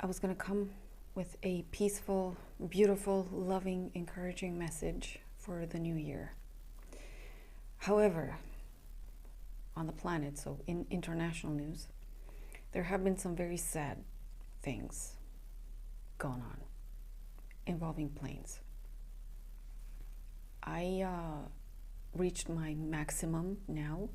I was going to come with a peaceful, beautiful, loving, encouraging message for the new year. However, on the planet, so in international news, there have been some very sad things going on involving planes. I reached my maximum now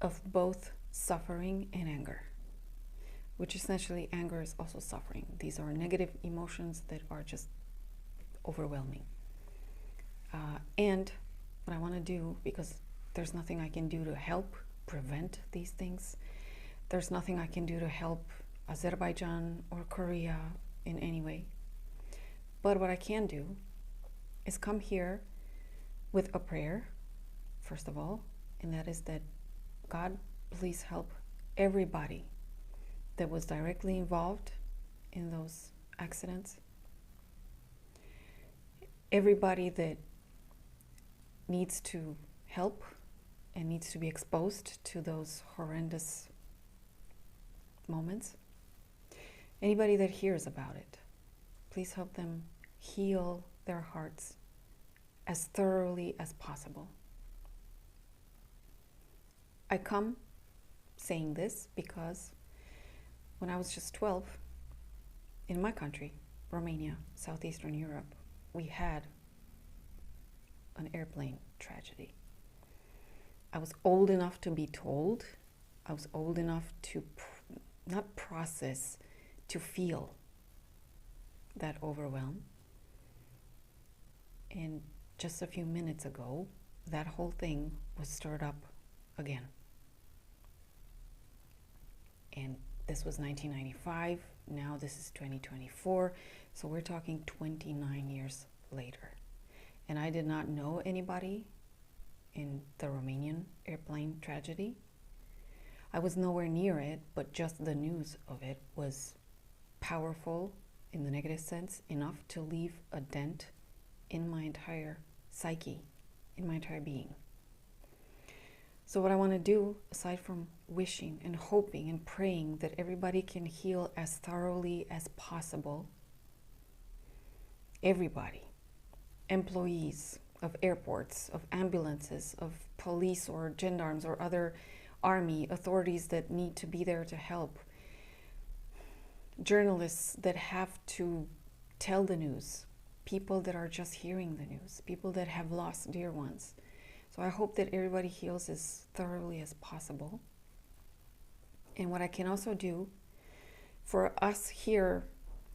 of both suffering and anger, which essentially anger is also suffering. These are negative emotions that are just overwhelming. And what I want to do, because there's nothing I can do to help prevent these things, there's nothing I can do to help Azerbaijan or Korea in any way. But what I can do is come here with a prayer, first of all, and that is that God, please help everybody that was directly involved in those accidents. Everybody that needs to help and needs to be exposed to those horrendous moments. Anybody that hears about it, please help them heal their hearts as thoroughly as possible. I come saying this because when I was just 12, in my country, Romania, Southeastern Europe, we had an airplane tragedy. I was old enough to be told. I was old enough to not process, to feel that overwhelm. And just a few minutes ago, that whole thing was stirred up again. And this was 1995, now this is 2024, so we're talking 29 years later. And I did not know anybody in the Romanian airplane tragedy. I was nowhere near it, but just the news of it was powerful in the negative sense, enough to leave a dent in my entire psyche, in my entire being. So what I want to do, aside from wishing and hoping and praying that everybody can heal as thoroughly as possible, everybody, employees of airports, of ambulances, of police or gendarmes or other army authorities that need to be there to help, journalists that have to tell the news, people that are just hearing the news, people that have lost dear ones. So I hope that everybody heals as thoroughly as possible. And what I can also do for us here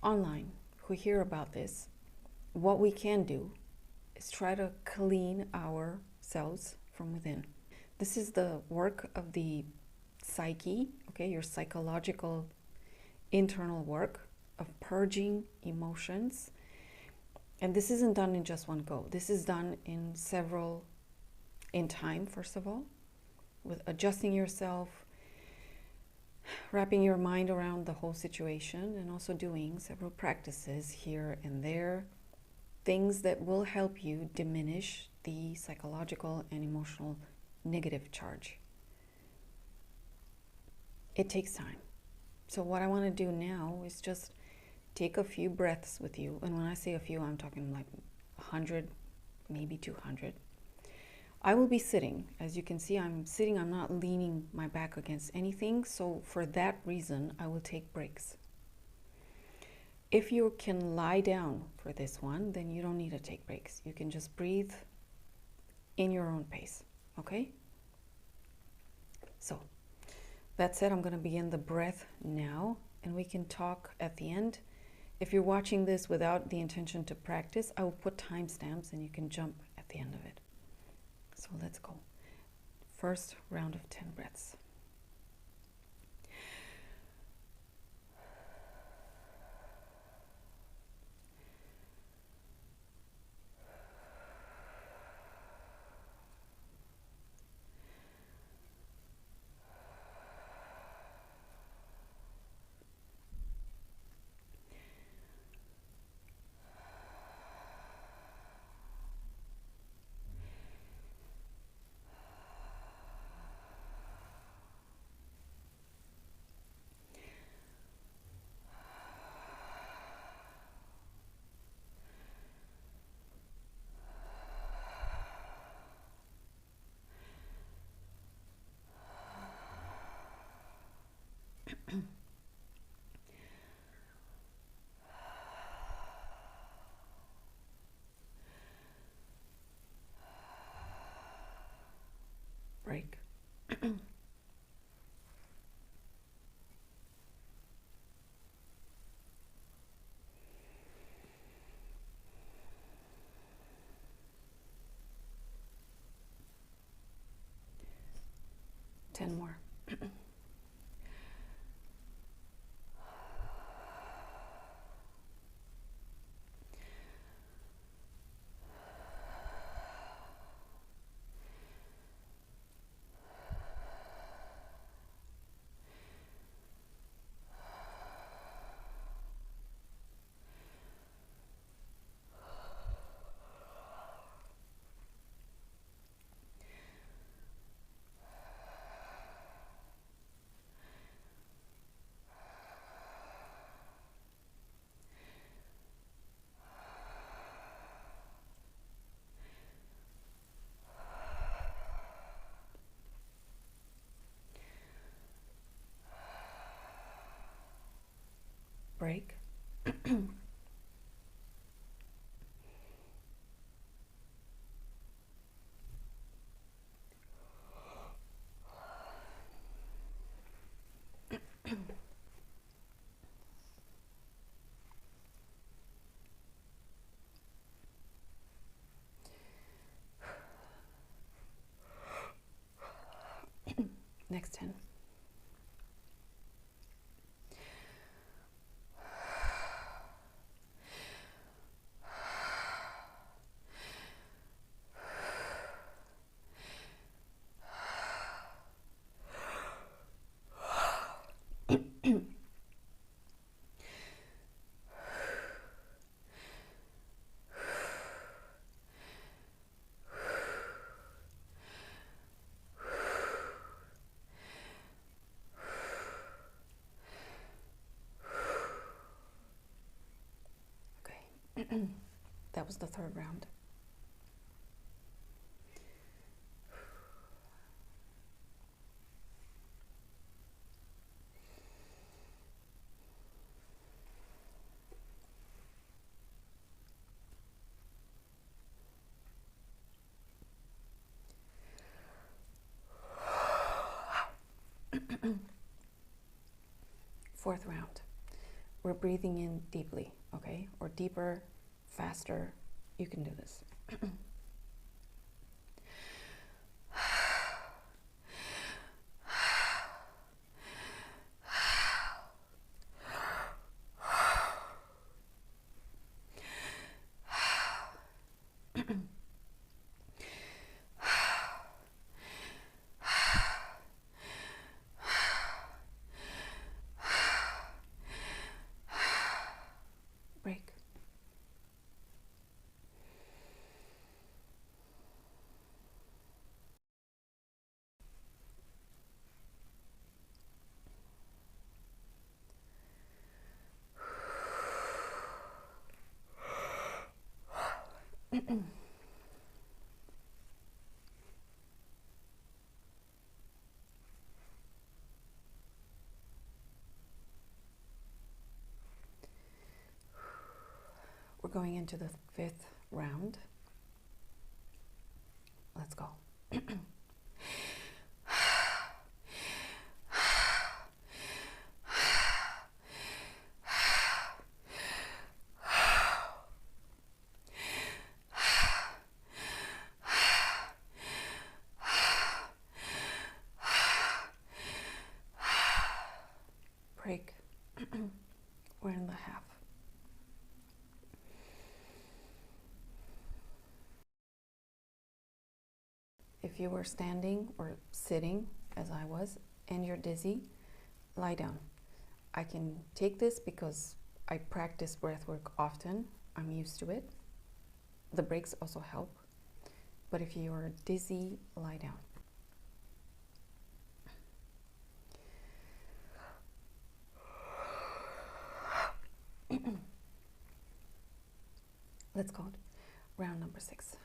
online who hear about this, what we can do is try to clean ourselves from within. This is the work of the psyche, okay, your psychological internal work of purging emotions. And this isn't done in just one go. This is done in time, first of all, with adjusting yourself, wrapping your mind around the whole situation, and also doing several practices here and there, things that will help you diminish the psychological and emotional negative charge. It takes time. So what I want to do now is just take a few breaths with you. And when I say a few, I'm talking like 100, maybe 200. I will be sitting. As you can see, I'm sitting. I'm not leaning my back against anything. So for that reason, I will take breaks. If you can lie down for this one, then you don't need to take breaks. You can just breathe in your own pace, okay? So that said, I'm going to begin the breath now, and we can talk at the end. If you're watching this without the intention to practice, I will put timestamps and you can jump at the end of it. So let's go. First round of 10 breaths. 10 more. Break. Next 10. That was the third round. Fourth round. We're breathing in deeply, okay? Or deeper, faster. You can do this. Break. We're going into the fifth round. Let's go. Break. We're in the half. If you were standing or sitting, as I was, and you're dizzy, lie down. I can take this because I practice breathwork often. I'm used to it. The breaks also help. But if you're dizzy, lie down. Let's go. Round number 6.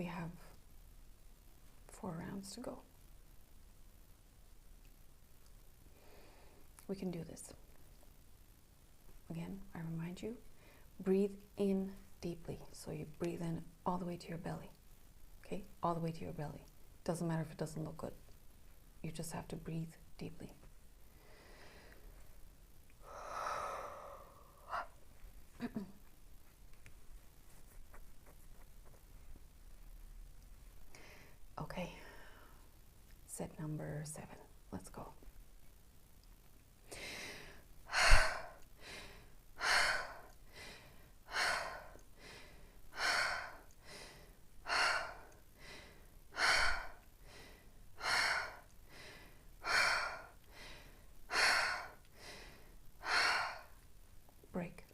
We have 4 rounds to go. We can do this. Again, I remind you, breathe in deeply. So you breathe in all the way to your belly. Okay? All the way to your belly. Doesn't matter if it doesn't look good. You just have to breathe deeply. Okay. Set number 7. Let's go. Break.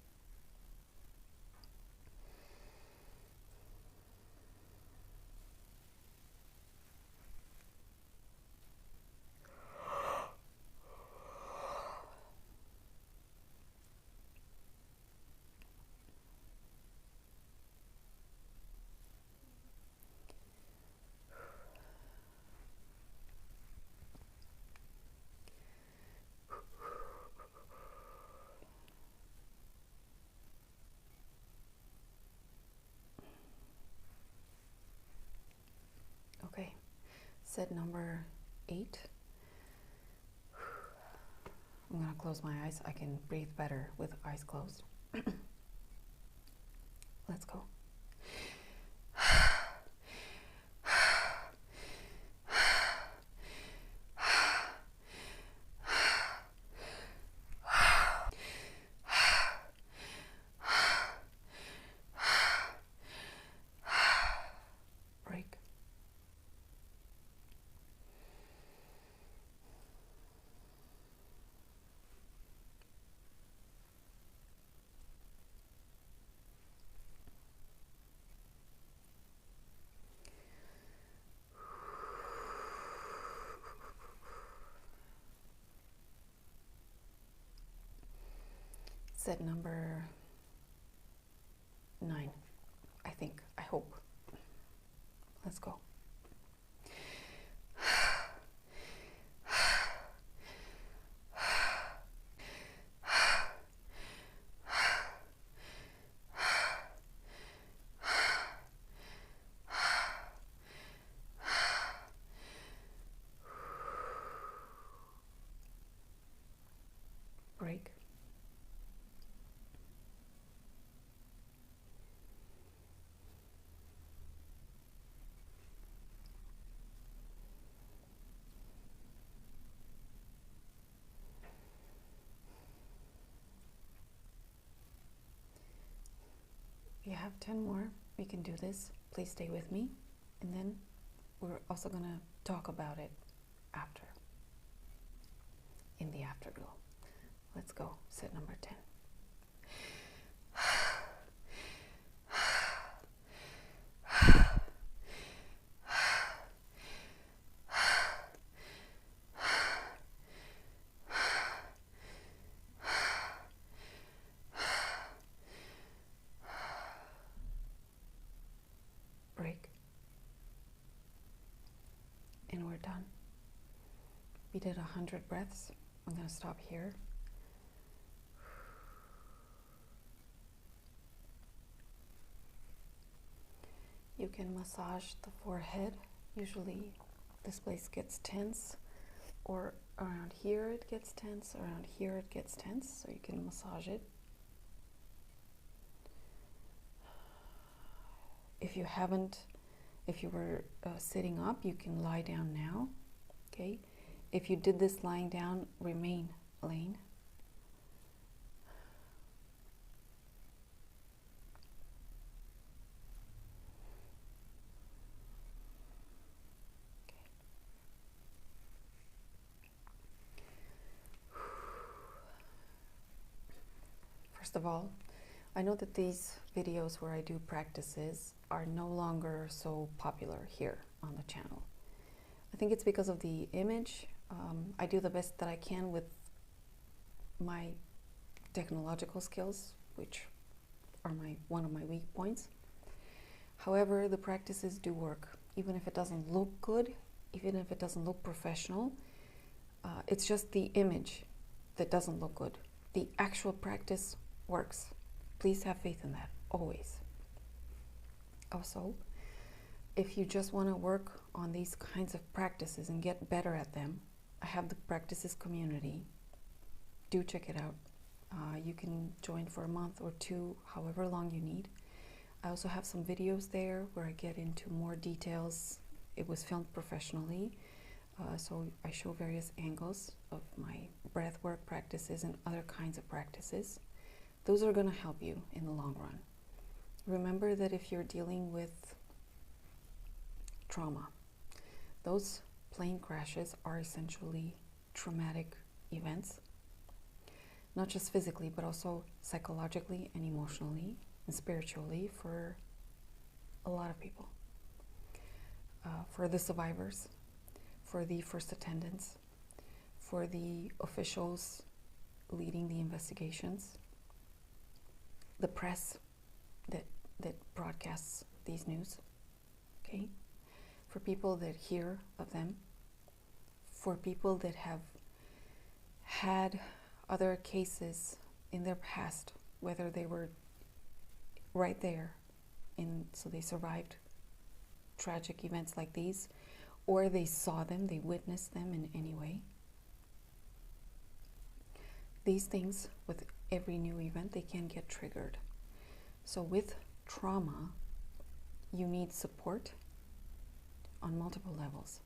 Okay, set number 8. I'm gonna close my eyes. I can breathe better with eyes closed. Let's go. Break. Set number 9, I think, I hope. Let's go. Break. You have 10 more. We can do this. Please stay with me. And then we're also going to talk about it after, in the afterglow. Let's go. Set number 10. Break. And we're done. We did 100 breaths. I'm going to stop here. You can massage the forehead. Usually this place gets tense, or around here it gets tense, around here it gets tense, so you can massage it. If you were sitting up, you can lie down now, okay? If you did this lying down, remain laying. First of all, I know that these videos where I do practices are no longer so popular here on the channel. I think it's because of the image. I do the best that I can with my technological skills, which are one of my weak points. However, the practices do work, even if it doesn't look good, even if it doesn't look professional. It's just the image that doesn't look good. The actual practice works. Please have faith in that, always. Also, if you just want to work on these kinds of practices and get better at them, I have the practices community. Do check it out. You can join for a month or two, however long you need. I also have some videos there where I get into more details. It was filmed professionally, so I show various angles of my breathwork practices and other kinds of practices. Those are going to help you in the long run. Remember that if you're dealing with trauma, those plane crashes are essentially traumatic events, not just physically, but also psychologically and emotionally and spiritually for a lot of people. For the survivors, for the first attendants, for the officials leading the investigations, the press that broadcasts these news, okay? For people that hear of them, for people that have had other cases in their past, whether they were right there, so they survived tragic events like these, or they saw them, they witnessed them in any way. These things, with every new event, they can get triggered. So with trauma, you need support on multiple levels.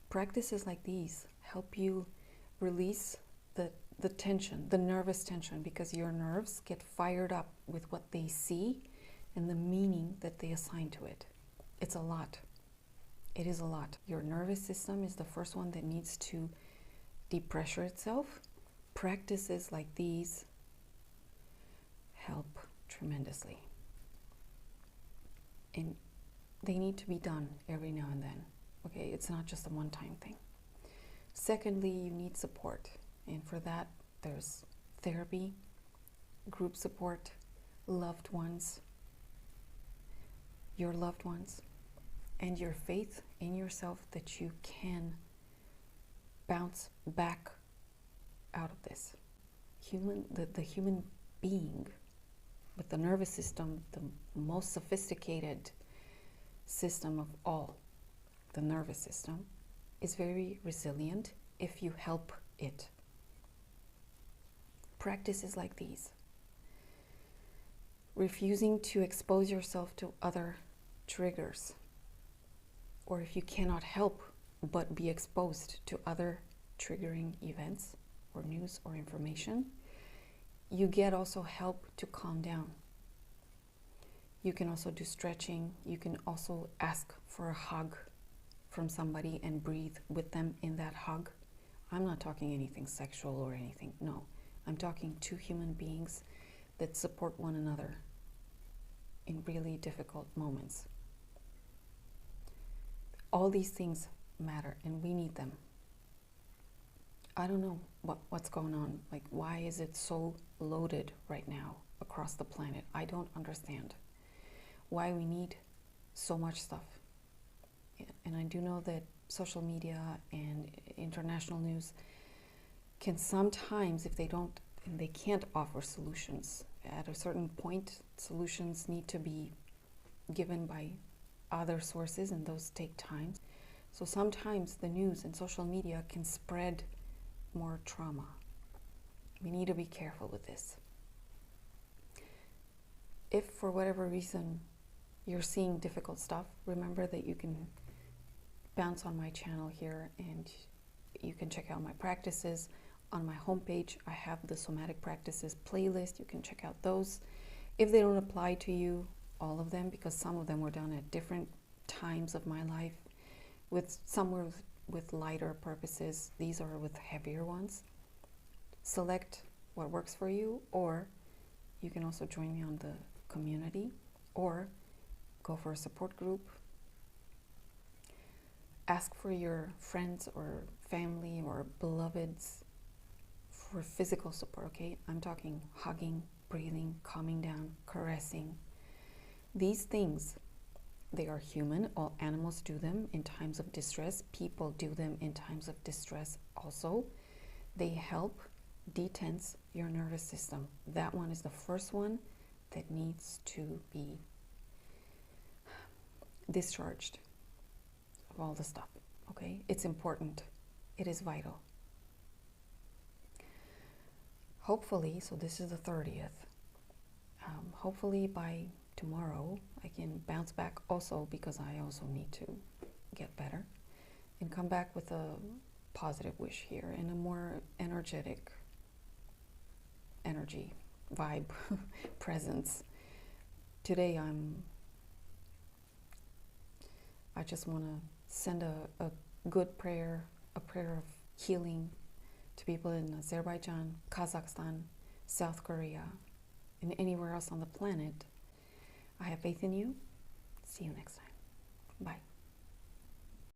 Practices like these help you release the tension, the nervous tension, because your nerves get fired up with what they see and the meaning that they assign to it. It's a lot. It is a lot. Your nervous system is the first one that needs to depressure itself. Practices like these help tremendously. And they need to be done every now and then. Okay, it's not just a one-time thing. Secondly, you need support. And for that, there's therapy, group support, loved ones, your loved ones, and your faith in yourself that you can bounce back out of this. The human being with the nervous system, the most sophisticated system of all, the nervous system, is very resilient if you help it. Practices like these, refusing to expose yourself to other triggers, or if you cannot help but be exposed to other triggering events or news or information, you get also help to calm down. You can also do stretching. You can also ask for a hug from somebody and breathe with them in that hug. I'm not talking anything sexual or anything, no. I'm talking two human beings that support one another in really difficult moments. All these things matter and we need them. I don't know what's going on. Like, why is it so loaded right now across the planet? I don't understand why we need so much stuff. And I do know that social media and international news can sometimes, if they don't, and they can't offer solutions. At a certain point, solutions need to be given by other sources, and those take time. So sometimes the news and social media can spread more trauma. We need to be careful with this. If for whatever reason you're seeing difficult stuff, remember that you can bounce on my channel here and you can check out my practices. On my homepage, I have the somatic practices playlist. You can check out those. If they don't apply to you, all of them, because some of them were done at different times of my life, with some were with lighter purposes. These are with heavier ones. Select what works for you, or you can also join me on the community, or go for a support group. Ask for your friends or family or beloveds for physical support, okay? I'm talking hugging, breathing, calming down, caressing. These things They are human. All animals do them in times of distress. People do them in times of distress also. They help detense your nervous system. That one is the first one that needs to be discharged of all the stuff. Okay? It's important. It is vital. Hopefully, so this is the 30th. Hopefully by tomorrow I can bounce back also, because I also need to get better and come back with a positive wish here and a more energetic energy, vibe, presence. Today I just want to send a good prayer, a prayer of healing to people in Azerbaijan, Kazakhstan, South Korea, and anywhere else on the planet. I have faith in you. See you next time. Bye.